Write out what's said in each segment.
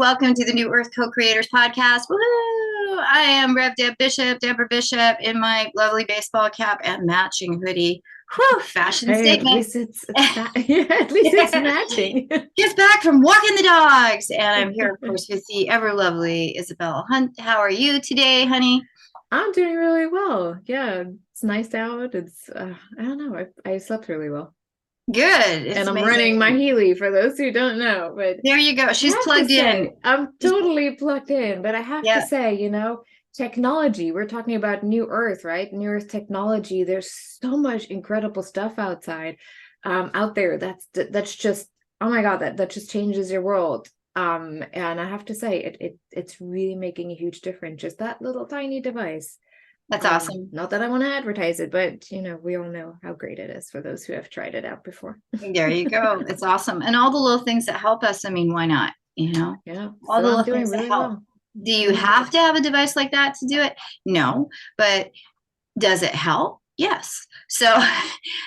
Welcome to the New Earth Co-Creators Podcast. Woo! I am Rev Deb Bishop, Deborah Bishop, in my lovely baseball cap and matching hoodie. Whew, fashion Hey, at statement. least it's yeah, at least it's matching. Just back from walking the dogs. And I'm here, of course, with the ever lovely Isabel Hundt. How are you today, honey? I'm doing really well. Yeah, it's nice out. It's I don't know. I slept really well. Good. It's And I'm running my amazing. Healy for those who don't know. But There you go. I She's have to plugged in. say, I'm She's, totally plugged in. But I have to yeah, say, technology, we're talking about New Earth, right? New Earth technology. There's so much incredible stuff out there that's just, oh my God, that just changes your world. And I have to say, it's really making a huge difference. Just that little tiny device. that's awesome. Not that I want to advertise it, but we all know how great it is for those who have tried it out before. There you go. It's awesome. And all the little things that help us, I mean, why not? Yeah, All so the I'm little doing things that really help. well. Do you have to have a device like that to do it? No, but does it help? Yes. So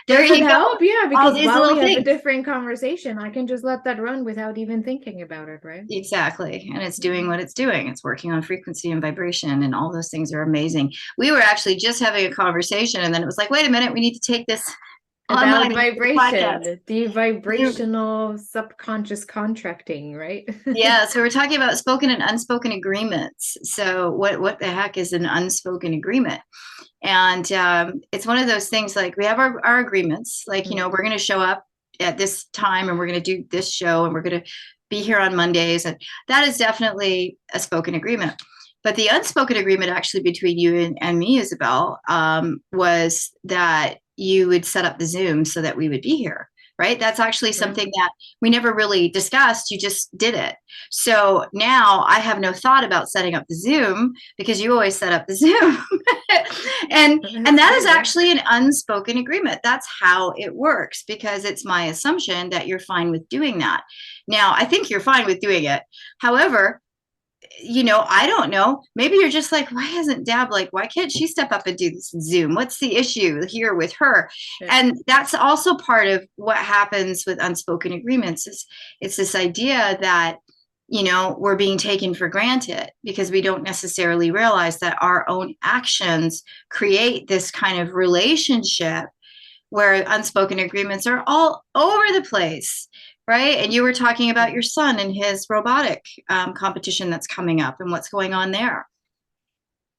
there Does it you go. help? Yeah, All because these while we little have a things. different conversation, I can just let that run without even thinking about it, right? Exactly. And it's Yeah. doing what it's doing. It's working on frequency and vibration, and all those things are amazing. We were actually just having a conversation, and then it was like, wait a minute, we need to take this online About and do the podcast. vibration, the vibrational subconscious contracting, right? Yeah, so we're talking about spoken and unspoken agreements. So what the heck is an unspoken agreement? And it's one of those things, like we have our agreements, like, Mm. we're going to show up at this time and we're going to do this show and we're going to be here on Mondays. And that is definitely a spoken agreement. But the unspoken agreement actually between you and me, Isabel, was that you would set up the Zoom so that we would be here. Right. That's actually Right. something that we never really discussed. You just did it. So now I have no thought about setting up the Zoom because you always set up the Zoom. and That's that is true, yeah. actually an unspoken agreement. That's how it works, because it's my assumption that you're fine with doing that. Now, I think you're fine with doing it. However, I don't know. Maybe you're just like, why isn't Dab, like, why can't she step up and do this Zoom? What's the issue here with her? Yeah. And that's also part of what happens with unspoken agreements. Is it's this idea that we're being taken for granted because we don't necessarily realize that our own actions create this kind of relationship where unspoken agreements are all over the place, right? And you were talking about Yeah. your son and his robotic competition that's coming up and what's going on there.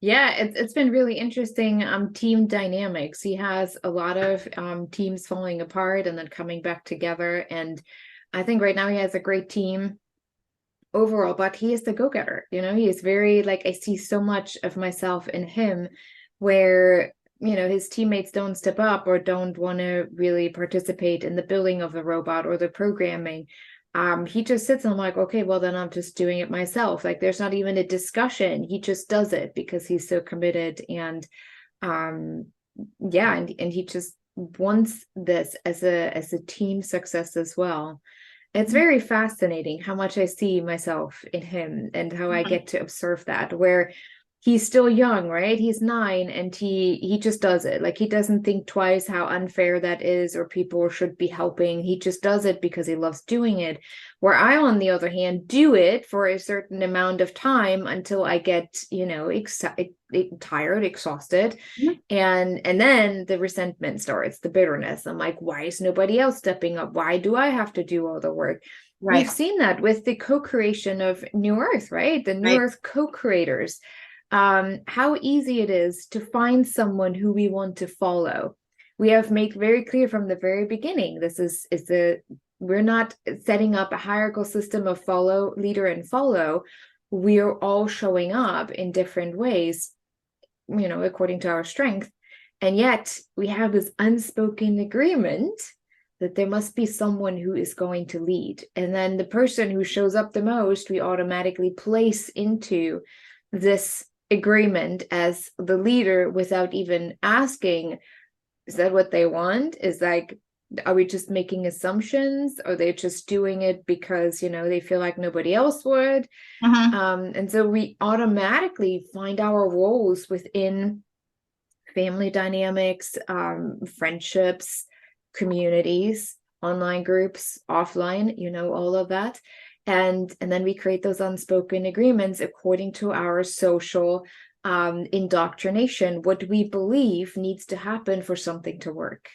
Yeah, it's been really interesting team dynamics. He has a lot of teams falling apart and then coming back together. And I think right now he has a great team overall, but he is the go-getter. He is very, like, I see so much of myself in him where his teammates don't step up or don't want to really participate in the building of the robot or the programming. He just sits and I'm like, okay, well then I'm just doing it myself. Like, there's not even a discussion. He just does it because he's so committed. And um yeah, and he just wants this as a team success as well. It's very fascinating how much I see myself in him and how I Mhm. get to observe that, where he's still young, right? He's 9 and he just does it. Like, he doesn't think twice how unfair that is or people should be helping. He just does it because he loves doing it. Where I, on the other hand, do it for a certain amount of time until I get, tired, exhausted, and then the resentment starts, the bitterness. I'm like, why is nobody else stepping up? Why do I have to do all the work? We've Right, seen that with the co-creation of New Earth, right? The New right. Earth co-creators. How easy it is to find someone who we want to follow. We have made very clear from the very beginning, this is the we're not setting up a hierarchical system of follow, leader, and follow. We are all showing up in different ways, according to our strength. And yet we have this unspoken agreement that there must be someone who is going to lead. And then the person who shows up the most, we automatically place into this agreement as the leader without even asking, is that what they want? Is like, are we just making assumptions? Are they just doing it because, they feel like nobody else would? Mhm. And so we automatically find our roles within family dynamics, friendships, communities, online groups, offline, all of that. And then we create those unspoken agreements according to our social indoctrination, what we believe needs to happen for something to work.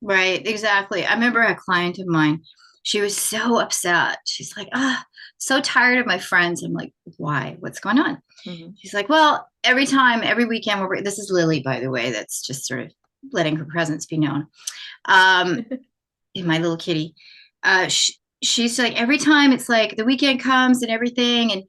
Right, exactly. I remember a client of mine, she was so upset. She's like, so tired of my friends. I'm like, why? What's going on? Mm-hmm. She's like, well, every time, every weekend, this is Lily, by the way, that's just sort of letting her presence be known. My little kitty. She's like, every time it's like the weekend comes and everything, and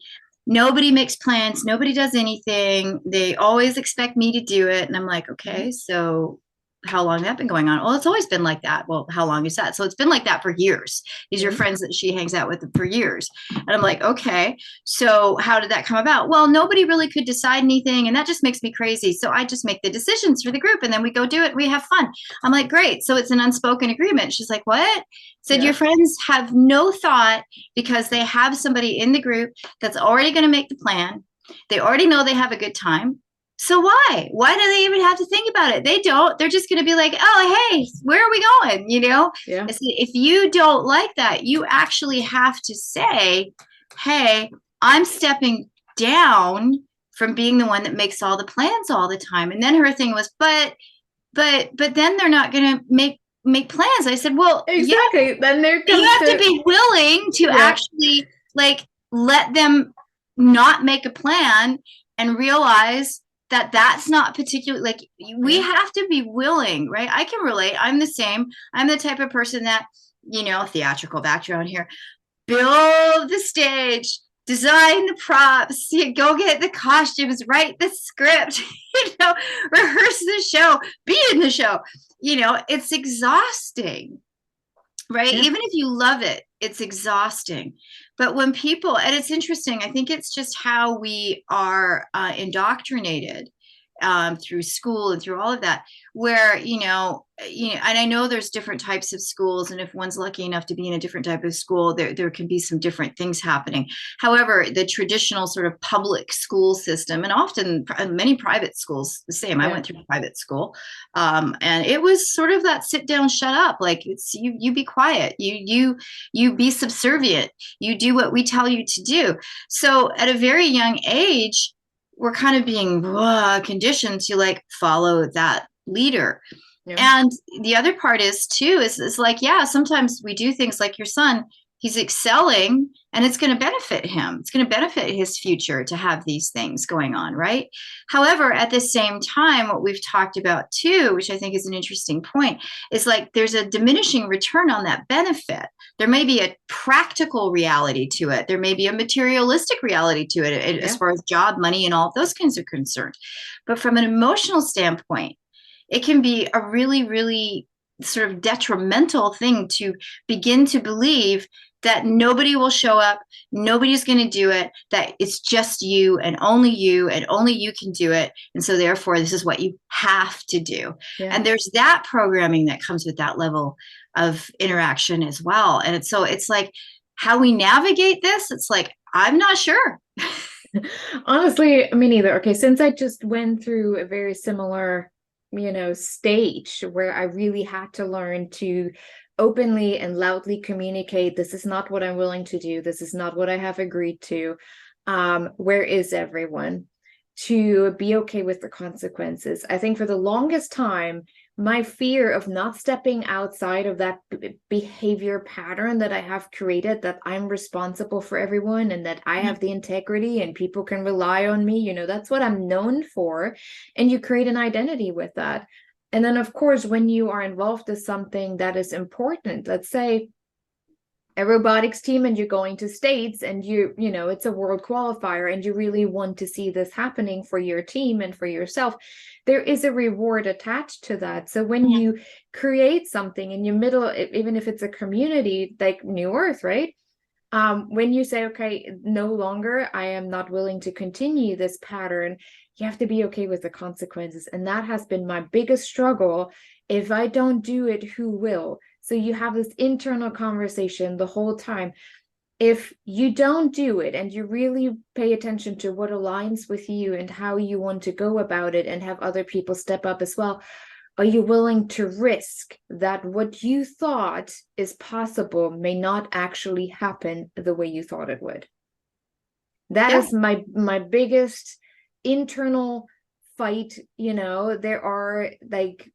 nobody makes plans, nobody does anything. They always expect me to do it. And I'm like, okay, so how long has that been going on? Well, it's always been like that. Well, how long is that? So it's been like that for years. These are friends that she hangs out with for years. And I'm like, okay, so how did that come about? Well, nobody really could decide anything. And that just makes me crazy. So I just make the decisions for the group and then we go do it. We have fun. I'm like, great. So it's an unspoken agreement. She's like, what? Said your friends have no thought because they have somebody in the group that's already going to make the plan. They already know they have a good time. So why? Why do they even have to think about it? They don't. They're just going to be like, oh, hey, where are we going? Yeah. If you don't like that, you actually have to say, hey, I'm stepping down from being the one that makes all the plans all the time. And then her thing was, but then they're not going to make plans. I said, well, exactly. Yeah, then there comes you have to be willing to actually like let them not make a plan and realize that that's not particularly like we have to be willing, right? I can relate. I'm the same. I'm the type of person that, theatrical background here, build the stage, design the props, go get the costumes, write the script, rehearse the show, be in the show. It's exhausting, right? Even if you love it, it's exhausting. But when people, and it's interesting, I think it's just how we are indoctrinated through school and through all of that, where, and I know there's different types of schools. And if one's lucky enough to be in a different type of school, there can be some different things happening. However, the traditional sort of public school system, and often many private schools, the same. I went through private school, and it was sort of that sit down, shut up. Like it's you be quiet, you be subservient, you do what we tell you to do. So at a very young age, we're kind of being conditioned to like follow that leader. And the other part is too, is like, sometimes we do things like your son, he's excelling and it's going to benefit him. It's going to benefit his future to have these things going on, right? However, at the same time, what we've talked about too, which I think is an interesting point, is like there's a diminishing return on that benefit. There may be a practical reality to it. There may be a materialistic reality to it as far as job, money, and all of those kinds of concerns. But from an emotional standpoint, it can be a really, really sort of detrimental thing to begin to believe that nobody will show up, nobody's going to do it, that it's just you and only you can do it. And so therefore, this is what you have to do. And there's that programming that comes with that level of interaction as well. And it's like how we navigate this, it's like, I'm not sure. Honestly, me neither. Okay, since I just went through a very similar stage where I really had to learn to openly and loudly communicate, this is not what I'm willing to do, this is not what I have agreed to, where is everyone, to be okay with the consequences. I think for the longest time, my fear of not stepping outside of that behavior pattern that I have created, that I'm responsible for everyone and that I have the integrity and people can rely on me, that's what I'm known for. And you create an identity with that. And then, of course, when you are involved in something that is important, let's say a robotics team and you're going to States and it's a world qualifier and you really want to see this happening for your team and for yourself, there is a reward attached to that. So when you create something in your middle, even if it's a community like New Earth, right? When you say, okay, no longer, I am not willing to continue this pattern, you have to be okay with the consequences. And that has been my biggest struggle. If I don't do it, who will? So you have this internal conversation the whole time. If you don't do it and you really pay attention to what aligns with you and how you want to go about it and have other people step up as well, are you willing to risk that what you thought is possible may not actually happen the way you thought it would? That Yeah. is my biggest internal fight. There are like,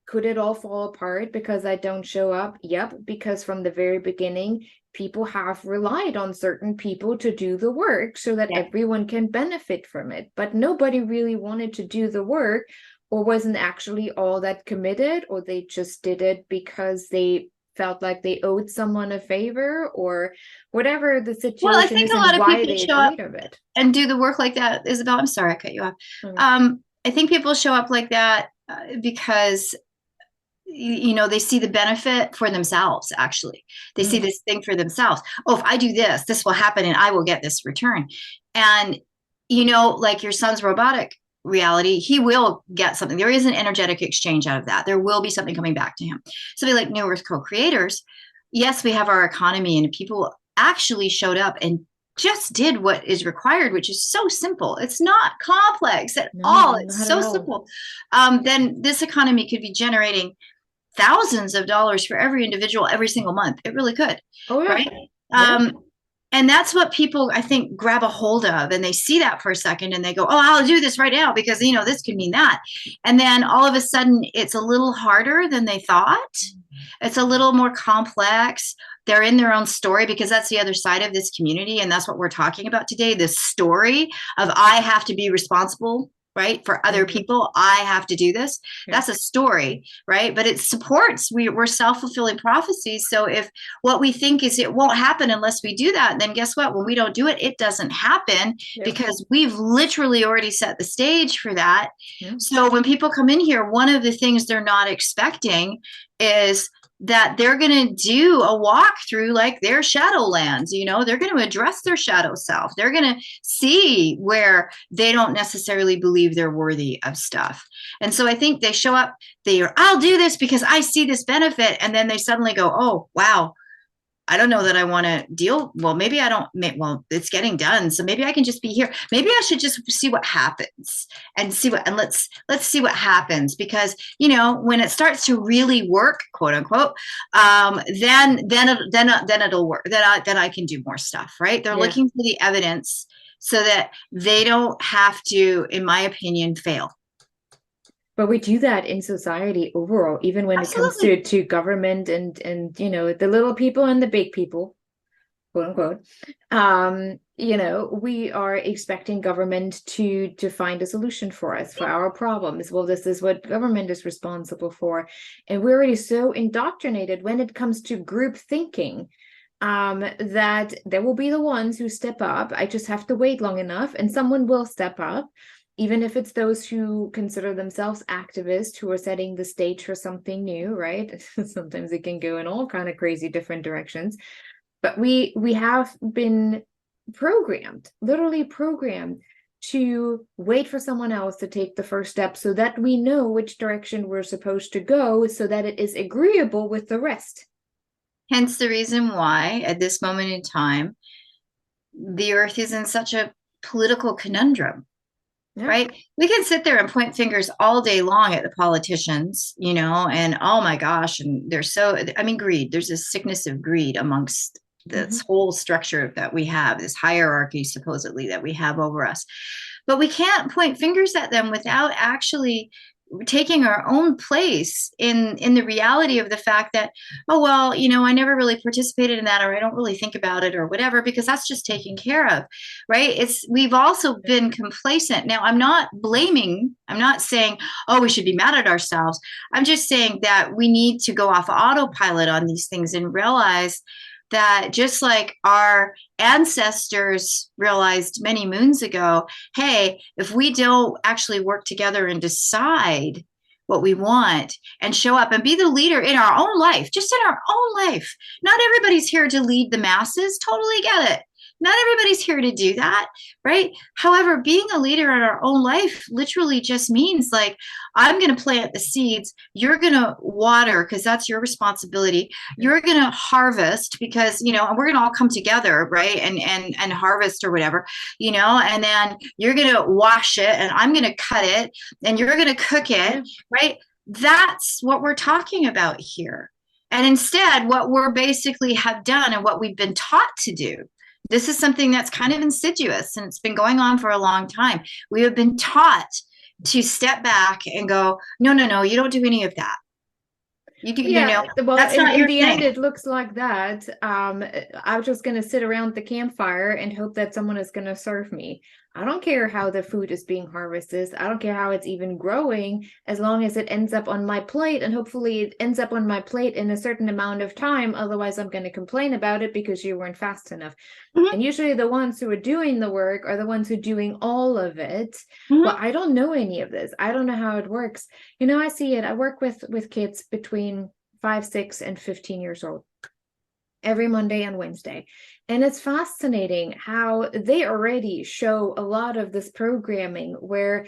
could it all fall apart because I don't show up? Yep, because from the very beginning, people have relied on certain people to do the work so that Yeah. everyone can benefit from it. But nobody really wanted to do the work, or wasn't actually all that committed, or they just did it because they felt like they owed someone a favor, or whatever the Well, I situation think is a and lot of why people they show up agreed of it. and do the work like that. Isabel, I'm sorry I cut you off. Mm. I think people show up like that because they see the benefit for themselves. Actually, they see Mm. this thing for themselves. Oh, if I do this, this will happen and I will get this return. And like your son's robotic reality, he will get something. There is an energetic exchange out of that. There will be something coming back to him. Something like New Earth co-creators, yes, we have our economy and people actually showed up and just did what is required, which is so simple. It's not complex at No, all. It's not at so all. simple. Then this economy could be generating thousands of dollars for every individual every single month. It really could, Oh yeah. right? Yeah. And that's what people, I think, grab a hold of, and they see that for a second and they go, oh, I'll do this right now because this could mean that. And then all of a sudden it's a little harder than they thought. It's a little more complex. They're in their own story, because that's the other side of this community, and that's what we're talking about today, this story of I have to be responsible, right, for other Mm-hmm. people. I have to do this. Yeah. That's a story, right? But it supports, we're self-fulfilling prophecies. So if what we think is it won't happen unless we do that, then guess what? When we don't do it, it doesn't happen. Yep. Because we've literally already set the stage for that. Yeah. So when people come in here, one of the things they're not expecting is that they're going to do a walkthrough like their shadowlands. They're going to address their shadow self. They're going to see where they don't necessarily believe they're worthy of stuff. And so I think they show up, I'll do this because I see this benefit. And then they suddenly go, oh, wow, I don't know that I want to deal. Well, maybe I don't. Well, it's getting done, so maybe I can just be here. Maybe I should just see what happens and let's see what happens, because when it starts to really work, quote unquote, then it'll work. Then I can do more stuff. Right? They're looking for the evidence so that they don't have to, in my opinion, fail. But we do that in society overall, even when Absolutely. it comes to government and the little people and the big people, quote unquote. We are expecting government to find a solution for us, for our problems. Well, this is what government is responsible for. And we're already so indoctrinated when it comes to group thinking, that there will be the ones who step up. I just have to wait long enough and someone will step up. Even if it's those who consider themselves activists, who are setting the stage for something new, right? Sometimes it can go in all kind of crazy different directions. But we have been programmed, literally programmed, to wait for someone else to take the first step so that we know which direction we're supposed to go, so that it is agreeable with the rest. Hence the reason why, at this moment in time, the earth is in such a political conundrum. Yeah. Right? We can sit there and point fingers all day long at the politicians, and oh my gosh, and they're greed. There's a sickness of greed amongst this whole structure that we have, this hierarchy supposedly that we have over us. But we can't point fingers at them without actually taking our own place in the reality of the fact that, oh, well, I never really participated in that, or I don't really think about it, or whatever, because that's just taken care of, right? We've also been complacent. Now, I'm not saying, oh, we should be mad at ourselves. I'm just saying that we need to go off autopilot on these things and realize that, just like our ancestors realized many moons ago, hey, if we don't actually work together and decide what we want and show up and be the leader in our own life, just in our own life. Not everybody's here to lead the masses. Totally get it. Not everybody's here to do that, right? However, being a leader in our own life literally just means, like, I'm going to plant the seeds. You're going to water, because that's your responsibility. You're going to harvest, because, we're going to all come together, right? And harvest or whatever, and then you're going to wash it, and I'm going to cut it, and you're going to cook it, right? That's what we're talking about here. And instead, what we're basically have done and what we've been taught to do, this is something that's kind of insidious and it's been going on for a long time. We have been taught to step back and go, no, no, no, you don't do any of that. Yeah, well, That's not in your the end, thing. it looks like that. I'm just gonna sit around the campfire and hope that someone is gonna serve me. I don't care how the food is being harvested. I don't care how it's even growing, as long as it ends up on my plate, and hopefully it ends up on my plate in a certain amount of time. Otherwise, I'm gonna complain about it because you weren't fast enough. Mhm, And usually the ones who are doing the work are the ones who are doing all of it. Well, mhm. I don't know any of this. I don't know how it works. I see it. I work with kids between 5, 6, and 15 years old every Monday and Wednesday. And it's fascinating how they already show a lot of this programming where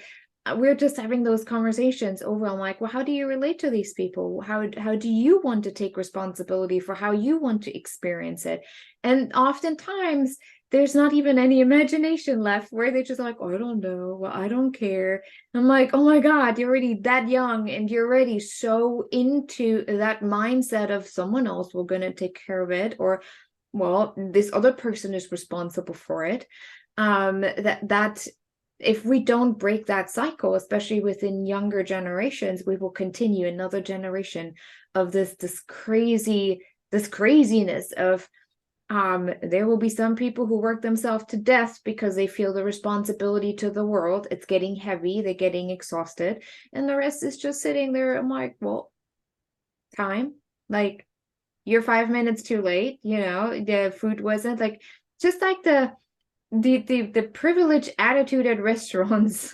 we're just having those conversations over. I'm like, well, how do you relate to these people? How do you want to take responsibility for how you want to experience it? And oftentimes there's not even any imagination left, where they're just like, oh, I don't know, well, I don't care. I'm like, oh my God, you're already that young and you're already so into that mindset of someone else will gonna take care of it, or well, this other person is responsible for it. That if we don't break that cycle, especially within younger generations, we will continue another generation of this craziness of there will be some people who work themselves to death because they feel the responsibility to the world. It's getting heavy, they're getting exhausted, and the rest is just sitting there. I'm like, well, time, like, you're 5 minutes too late, the food wasn't like, just like the privileged attitude at restaurants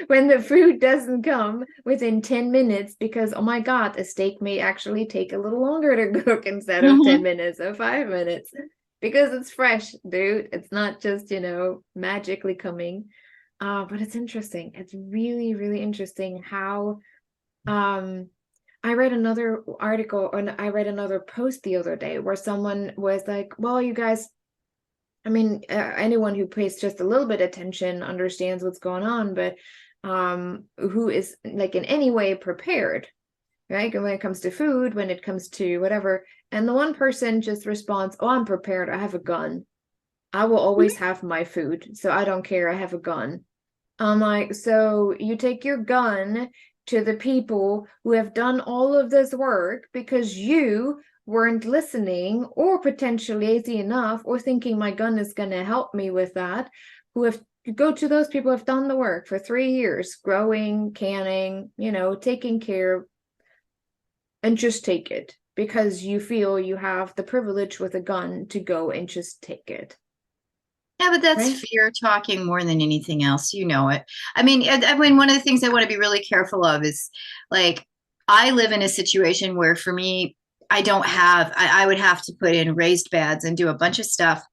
when the food doesn't come within 10 minutes because, oh my God, a steak may actually take a little longer to cook instead of 10 Mhm. minutes or 5 minutes because it's fresh, dude. It's not just, magically coming. But it's interesting. It's really, really interesting how um I read another article, or I read another post the other day where someone was like, well, you guys, I mean, anyone who pays just a little bit attention understands what's going on, but who is like in any way prepared, right? And when it comes to food, when it comes to whatever, and the one person just responds, "Oh, I'm prepared. I have a gun. I will always have my food, so I don't care. I have a gun." I'm like, so you take your gun to the people who have done all of this work because you weren't listening, or potentially lazy enough, or thinking my gun is going to help me with that, who have go to those people who have done the work for 3 years, growing, canning, taking care, and just take it because you feel you have the privilege with a gun to go and just take it, Yeah, but that's right? fear talking more than anything else. You know it. I mean, one of the things I want to be really careful of is like, I live in a situation where for me, I would have to put in raised beds and do a bunch of stuff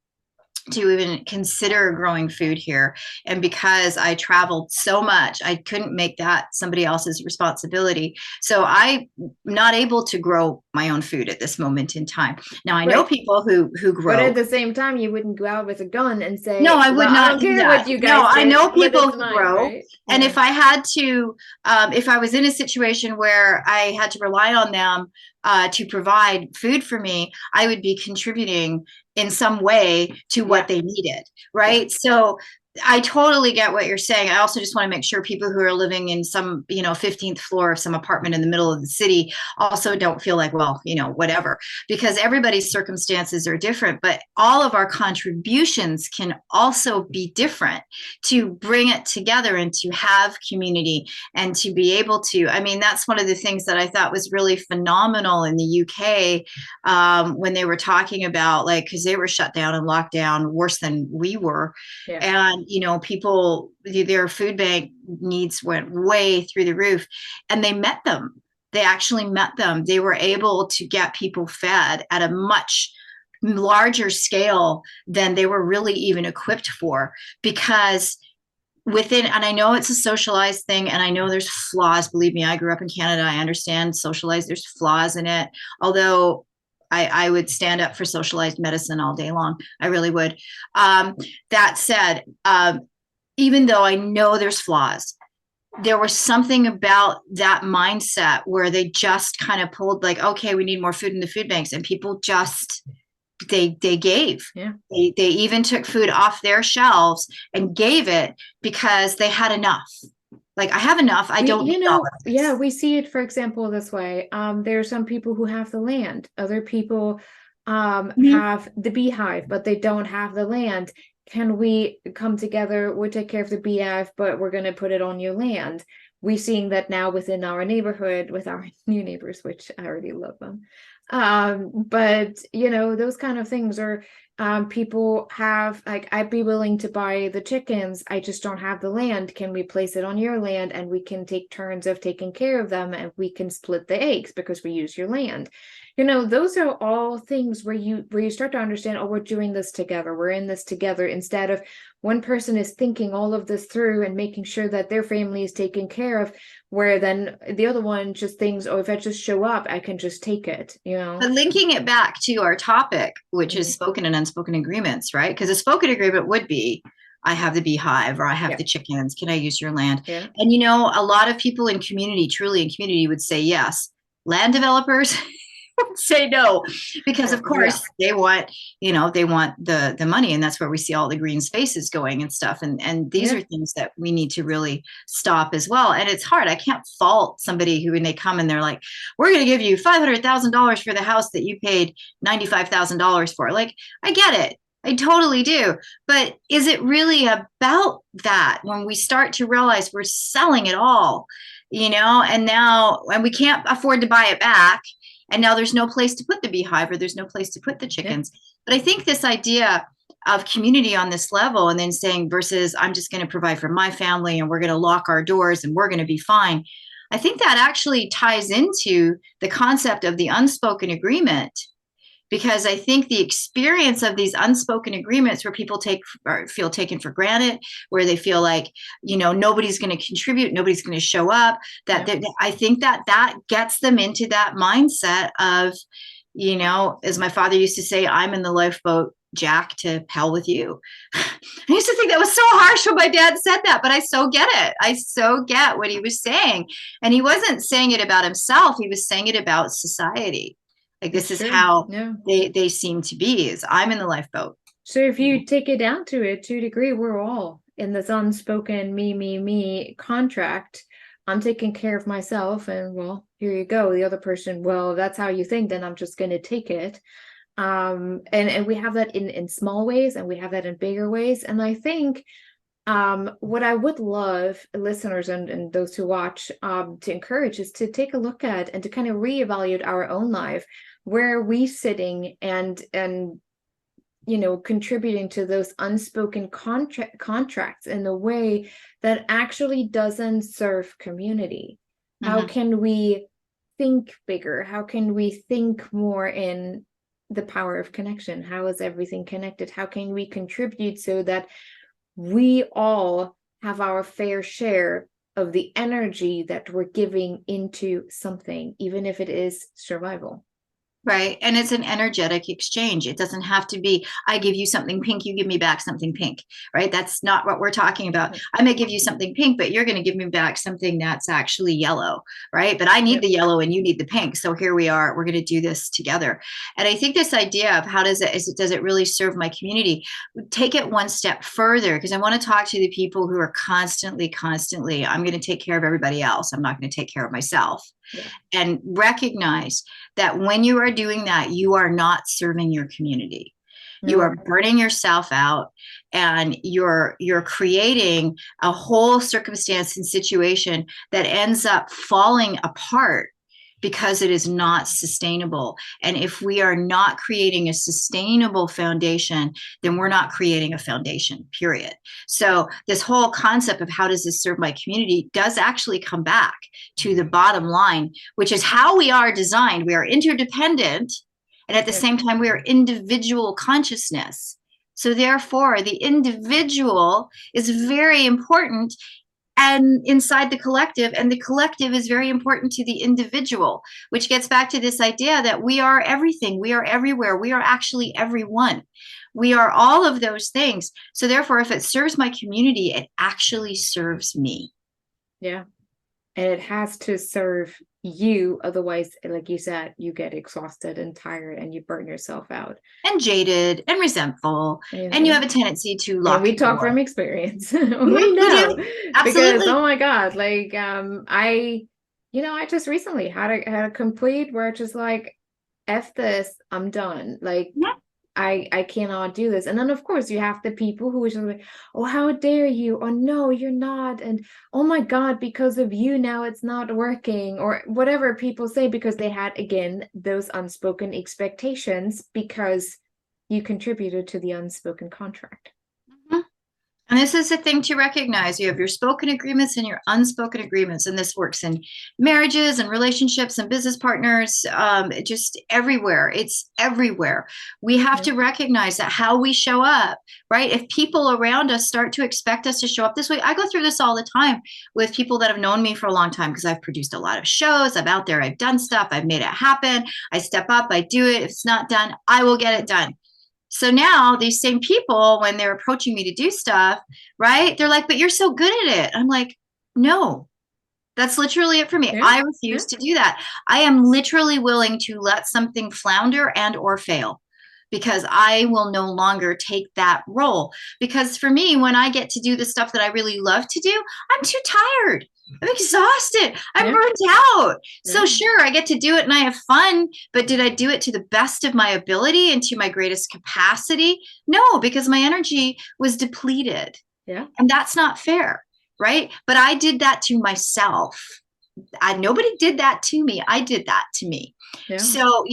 to even consider growing food here. And because I traveled so much, I couldn't make that somebody else's responsibility. So I'm not able to grow my own food at this moment in time. Now I know Right. people who But grow. at the same time, you wouldn't go out with a gun and No, say, I would well, I not don't do care that. what you No, guys I did, know but people it's who mine, grow. right? And Yeah. if I was in a situation where I had to rely on them to provide food for me, I would be contributing in some way to what Yeah. they needed. Yeah. Right. So I totally get what you're saying. I also just want to make sure people who are living in some, 15th floor of some apartment in the middle of the city also don't feel like, well, whatever, because everybody's circumstances are different, but all of our contributions can also be different to bring it together and to have community and to be able to. I mean, that's one of the things that I thought was really phenomenal in the UK, when they were talking about, like, because they were shut down and locked down worse than we were. Yeah. And, people, their food bank needs went way through the roof, and they met them. They actually met them. They were able to get people fed at a much larger scale than they were really even equipped for, because and I know it's a socialized thing, and I know there's flaws. Believe me, I grew up in Canada. I understand socialized, there's flaws in it. Although I would stand up for socialized medicine all day long. I really would. That said, even though I know there's flaws, there was something about that mindset where they just kind of pulled like, okay, we need more food in the food banks, and people just they gave. Yeah. They even took food off their shelves and gave it because they had enough. Like, I have enough. I don't need all of Yeah, this. we see it, for example, this way. There are some people who have the land. Other people Mhm. have the beehive, but they don't have the land. Can we come together? We'll take care of the beehive, but we're going to put it on your land. We're seeing that now within our neighborhood with our new neighbors, which I already love them. But those kind of things are people have like, I'd be willing to buy the chickens, I just don't have the land. Can we place it on your land and we can take turns of taking care of them, and we can split the eggs because we use your land? Those are all things where you start to understand, oh, we're doing this together, we're in this together, instead of one person is thinking all of this through and making sure that their family is taken care of, where then the other one just thinks, oh, if I just show up, I can just take it. But linking it back to our topic, which is Mhm. spoken and unspoken agreements, right? Because a spoken agreement would be, I have the beehive or I have Yeah. the chickens. Can I use your land? Yeah. And a lot of people in community, truly in community, would say yes. Land developers would say no, because of Yeah. course they want the money, and that's where we see all the green spaces going and stuff. And these Yeah. are things that we need to really stop as well. And it's hard. I can't fault somebody who, when they come and they're like, we're going to give you $500,000 for the house that you paid $95,000 for. Like, I get it. I totally do. But is it really about that when we start to realize we're selling it all, and we can't afford to buy it back. And now there's no place to put the beehive, or there's no place to put the Yeah. chickens. But I think this idea of community on this level, and then saying versus I'm just going to provide for my family and we're going to lock our doors and we're going to be fine. I think that actually ties into the concept of the unspoken agreement, because I think the experience of these unspoken agreements where people take or feel taken for granted, where they feel like, nobody's going to contribute, nobody's going to show up, Yeah. I think that gets them into that mindset of, as my father used to say, I'm in the lifeboat, Jack, to hell with you. I used to think that was so harsh when my dad said that, but I so get it. I so get what he was saying. And he wasn't saying it about himself, he was saying it about society. Like, this It's is true. how Yeah. they seem to be, is I'm in the lifeboat. So if you take it down to it, to a degree, we're all in this unspoken me contract. I'm taking care of myself, and well, here you go. The other person, well, if that's how you think, then I'm just going to take it. And we have that in small ways, and we have that in bigger ways. And I think what I would love listeners and those who watch to encourage is to take a look at and to kind of reevaluate our own life. Where are we sitting and contributing to those unspoken contracts in a way that actually doesn't serve community? How Mm-hmm. can we think bigger? How can we think more in the power of connection? How is everything connected? How can we contribute so that we all have our fair share of the energy that we're giving into something, even if it is survival? Right. And it's an energetic exchange. It doesn't have to be, I give you something pink, you give me back something pink, right? That's not what we're talking about. Yep. I may give you something pink, but you're going to give me back something that's actually yellow, right? But I need Yep. the yellow and you need the pink. So here we are. We're going to do this together. And I think this idea of does it really serve my community? Take it one step further, because I want to talk to the people who are constantly, I'm going to take care of everybody else. I'm not going to take care of myself. Yeah. And recognize that when you are doing that, you are not serving your community. You No. are burning yourself out, and you're creating a whole circumstance and situation that ends up falling apart because it is not sustainable. And if we are not creating a sustainable foundation, then we're not creating a foundation, period. So this whole concept of how does this serve my community does actually come back to the bottom line, which is how we are designed. We are interdependent, and at the Yeah. same time, we are individual consciousness. So therefore, the individual is very important and inside the collective, and the collective is very important to the individual, which gets back to this idea that we are everything, we are everywhere, we are actually everyone, we are all of those things. So therefore, if it serves my community, it actually serves me. Yeah. And it has to serve you. Otherwise, like you said, you get exhausted and tired and you burn yourself out. And jaded and resentful, and you Mm-hmm. have a tendency to And lock we the talk door. from experience. Mhm, We we know, do. because Absolutely. oh my God, like I just recently had a complete where it's just like, F this, I'm done. Like Yeah. I cannot do this. And then of course you have the people who are just like, oh, how dare you? Oh no, you're not. And oh my God, because of you now it's not working, or whatever people say, because they had again those unspoken expectations because you contributed to the unspoken contract. Mhm. And this is the thing to recognize. You have your spoken agreements and your unspoken agreements. And this works in marriages and relationships and business partners, just everywhere. It's everywhere. We have Yeah. to recognize that how we show up, right? If people around us start to expect us to show up this way, I go through this all the time with people that have known me for a long time because I've produced a lot of shows. I'm out there, I've done stuff, I've made it happen. I step up, I do it. If it's not done, I will get it done. So now these same people, when they're approaching me to do stuff, right? They're like, but you're so good at it. I'm like, no, that's literally it for me. Yeah. I Yeah. refuse to do that. I am literally willing to let something flounder and or fail because I will no longer take that role. Because for me, when I get to do the stuff that I really love to do, I'm too tired. I'm exhausted. I'm Yeah. burnt out. So Yeah. sure, I get to do it and I have fun, but did I do it to the best of my ability and to my greatest capacity? No, because my energy was depleted. Yeah. And that's not fair, right? But I did that to myself. Nobody did that to me. I did that to me. Yeah. So,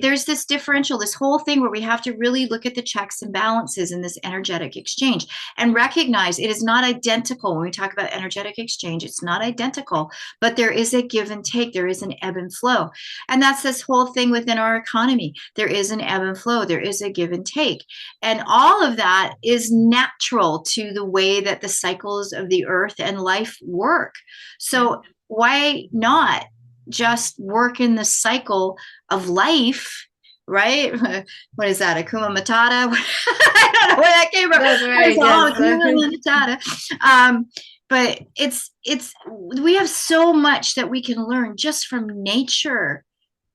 there's this differential, this whole thing where we have to really look at the checks and balances in this energetic exchange and recognize it is not identical. When we talk about energetic exchange, it's not identical, but there is a give and take. There is an ebb and flow. And that's this whole thing within our economy. There is an ebb and flow. There is a give and take. And all of that is natural to the way that the cycles of the earth and life work. Yeah. So, why not just work in the cycle of life, right? What is that? Akuma Matata? I don't know where that came from. That's It's right. all Yes. Akuma Matata. But it's we have so much that we can learn just from nature,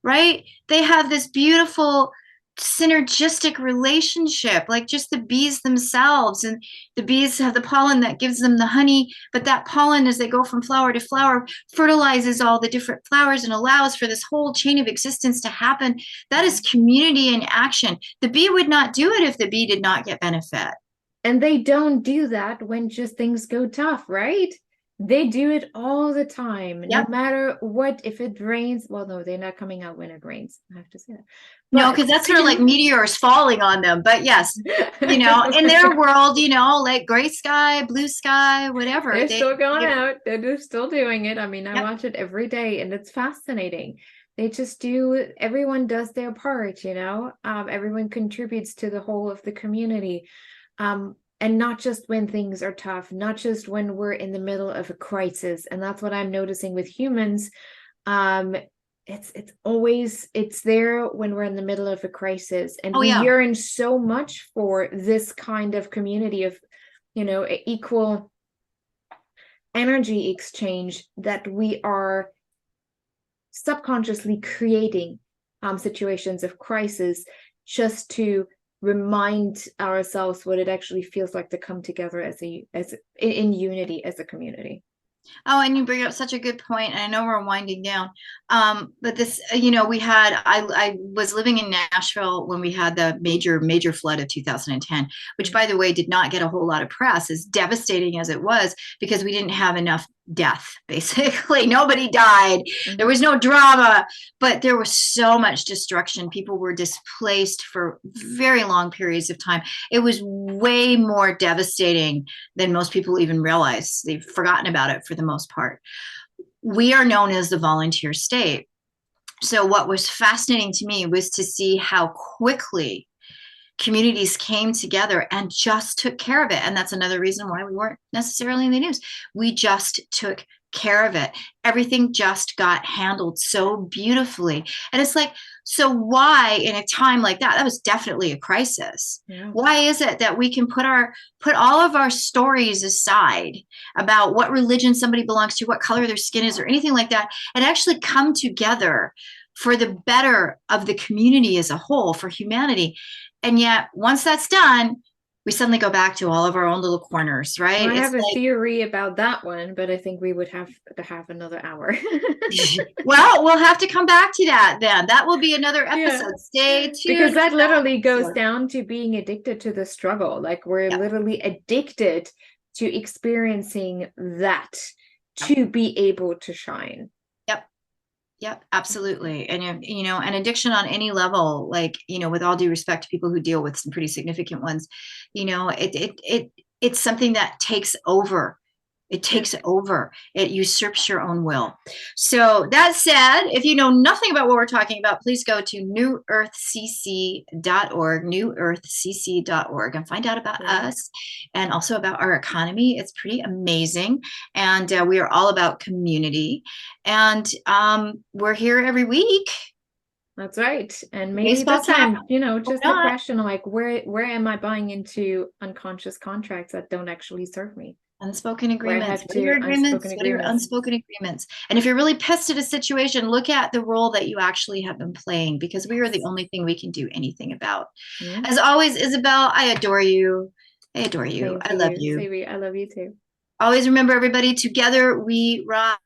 right? They have this beautiful synergistic relationship, like just the bees themselves. And the bees have the pollen that gives them the honey, but that pollen, as they go from flower to flower, fertilizes all the different flowers and allows for this whole chain of existence to happen. That is community in action. The bee would not do it if the bee did not get benefit. And they don't do that when just things go tough, right? They do it all the time, no Yep. matter what. If it rains, well, no, they're not coming out when it rains. I have to say that. No, But because that's they sort of like do. meteors falling on them. But yes, in their world, like gray sky, blue sky, whatever. They're still going They out. They're still doing it. I mean, I yep. watch it every day and it's fascinating. They just do, everyone does their part. Everyone contributes to the whole of the community. And not just when things are tough, not just when we're in the middle of a crisis. And that's what I'm noticing with humans. Um, it's always, it's there when we're in the middle of a crisis, and Oh we yeah. yearn so much for this kind of community of, equal energy exchange, that we are subconsciously creating situations of crisis just to remind ourselves what it actually feels like to come together as in unity as a community. Oh, and you bring up such a good point, and I know we're winding down. But this, I was living in Nashville when we had the major flood of 2010, which, by the way, did not get a whole lot of press, as devastating as it was, because we didn't have enough death. Basically, nobody died. Mm-hmm. There was no drama, but there was so much destruction. People were displaced for very long periods of time. It was way more devastating than most people even realize. They've forgotten about it for the most part. We are known as the volunteer state. So, what was fascinating to me was to see how quickly communities came together and just took care of it. And that's another reason why we weren't necessarily in the news. We just took care of it. Everything just got handled so beautifully. And it's like, so why in a time like that, that was definitely a crisis. Yeah. Why is it that we can put all of our stories aside about what religion somebody belongs to, what color their skin is, or anything like that, and actually come together for the better of the community as a whole, for humanity? And yet, once that's done, we suddenly go back to all of our own little corners, Well, right? I It's have a like, theory about that one, but I think we would have to have another hour. well, we'll have to come back to that then. That will be another Yeah. episode. Stay Because tuned for that that literally goes episode. down to being addicted to the struggle. Like we're Yep, literally addicted to experiencing that yep, to be able to shine. yep, yep, absolutely. And you know, an addiction on any level, like, you know, with all due respect to people who deal with some pretty significant ones, you know, it's something that takes over. It Yeah. takes over. It usurps your own will. So that said, if you know nothing about what we're talking about, please go to newearthcc.org, newearthcc.org, and find out about Yeah. us and also about our economy. It's pretty amazing. And we are all about community. And we're here every week. That's right. And maybe Baseball this cap time, you know, or just the not. question like where am I buying into unconscious contracts that don't actually serve me? Unspoken Where I agreements. have What are your to agreements? unspoken What are your agreements. unspoken agreements? And if you're really pissed at a situation, look at the role that you actually have been playing, because we are the Yes. only thing we can do anything about. Yeah. As always, Isabel, I adore you. I adore you. Same for I love you. you. Same, I love you too. Always remember, everybody, together we rise.